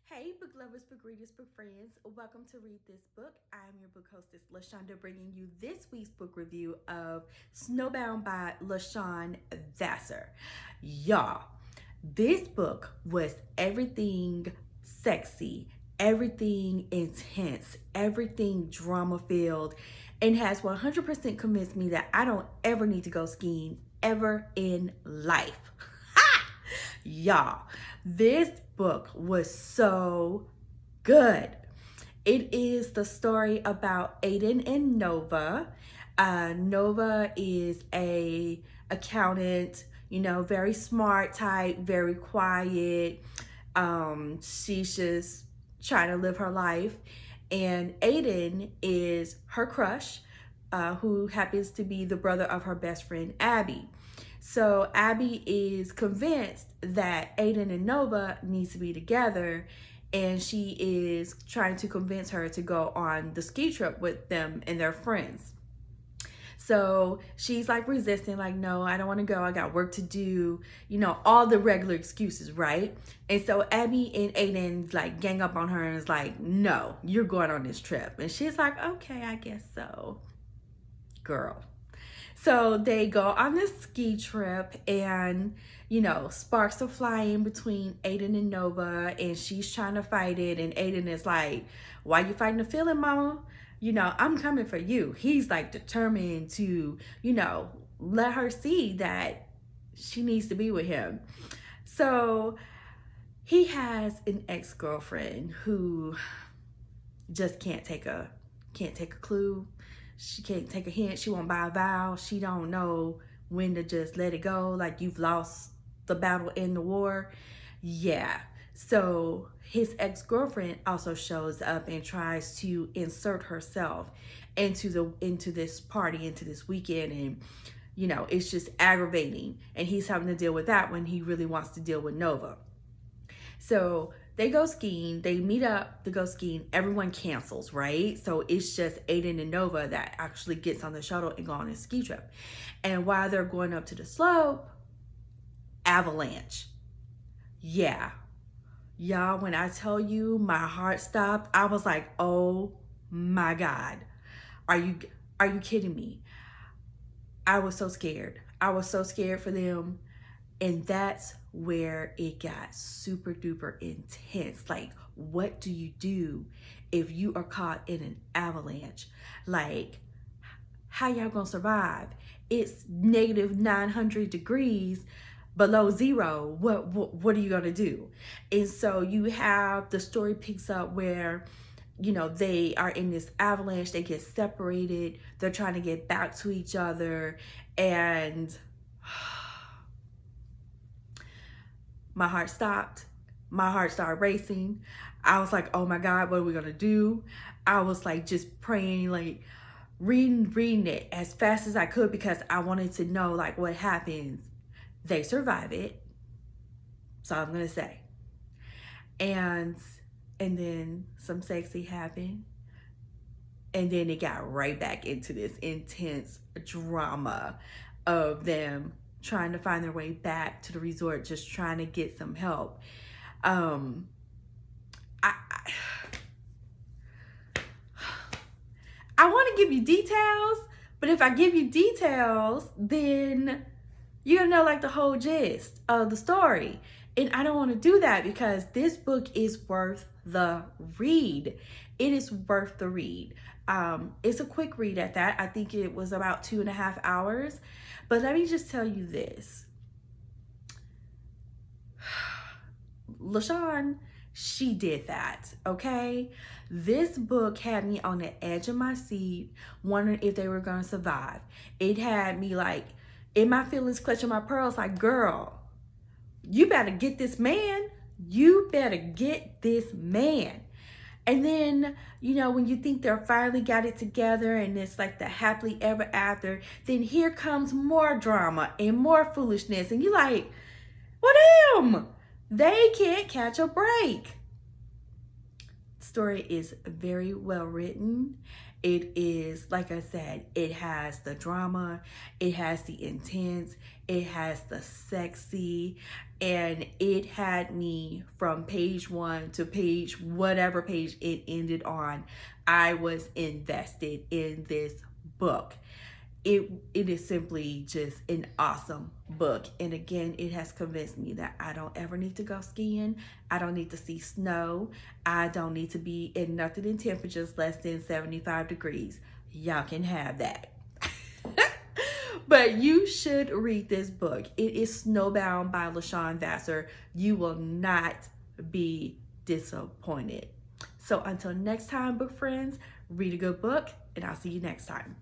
Hey, book lovers, book readers, book friends. Welcome to Read This Book. I'm your book hostess, LaShonda, bringing you this week's book review of Snowbound by LaShawn Vasser. Y'all, this book was everything sexy, everything intense, everything drama filled, and has 100% convinced me that I don't ever need to go skiing ever in life. Y'all, this book was so good. It is the story about Aiden and Nova. Nova is a accountant, very smart type, very quiet. She's just trying to live her life. And Aiden is her crush, who happens to be the brother of her best friend, Abby. So Abby is convinced that Aiden and Nova needs to be together, and she is trying to convince her to go on the ski trip with them and their friends. So she's like resisting, like, no, I don't want to go. I got work to do, all the regular excuses, right? And so Abby and Aiden like gang up on her and is like, no, you're going on this trip. And she's like, okay, I guess so, girl. So they go on this ski trip, and sparks are flying between Aiden and Nova, and she's trying to fight it, and Aiden is like, why you fighting the feeling, mama? I'm coming for you. He's like determined to, let her see that she needs to be with him. So he has an ex-girlfriend who just can't take a clue. She can't take a hint. She won't buy a vow. She don't know when to just let it go. Like, you've lost the battle in the war. Yeah. So his ex-girlfriend also shows up and tries to insert herself into this party, into this weekend, and it's just aggravating. And he's having to deal with that when he really wants to deal with Nova. So they go skiing, they meet up to go skiing, everyone cancels, right? So it's just Aiden and Nova that actually gets on the shuttle and go on a ski trip. And while they're going up to the slope, avalanche. Yeah. Y'all, when I tell you my heart stopped, I was like, oh my God. Are you kidding me? I was so scared. I was so scared for them. And that's where it got super duper intense. Like, what do you do if you are caught in an avalanche? Like, how y'all gonna survive? It's negative 900 degrees below zero. What are you gonna do? And so you have, the story picks up where they are in this avalanche, they get separated, they're trying to get back to each other, and my heart stopped. My heart started racing. I was like, oh my God, what are we gonna do? I was like just praying, like reading it as fast as I could, because I wanted to know like what happens. They survive it. So I'm gonna say. And then some sexy happened. And then it got right back into this intense drama of them trying to find their way back to the resort, just trying to get some help. I want to give you details, but if I give you details, then you're gonna know like the whole gist of the story. And I don't want to do that, because this book is worth the read. It is worth the read. It's a quick read at that. I think it was about 2.5 hours. But let me just tell you this. LaShawn, she did that, okay? This book had me on the edge of my seat, wondering if they were going to survive. It had me like in my feelings, clutching my pearls, like, girl, you better get this man. You better get this man. And then, when you think they're finally got it together and it's like the happily ever after, then here comes more drama and more foolishness. And you're like, well, damn, they can't catch a break. The story is very well written. It is, like I said, it has the drama, it has the intense, it has the sexy, and it had me from page 1 to page whatever page it ended on. I was invested in this book. It is simply just an awesome book. And again, it has convinced me that I don't ever need to go skiing. I don't need to see snow. I don't need to be in nothing in temperatures less than 75 degrees. Y'all can have that. But you should read this book. It is Snowbound by LaShawn Vasser. You will not be disappointed. So until next time, book friends, read a good book, and I'll see you next time.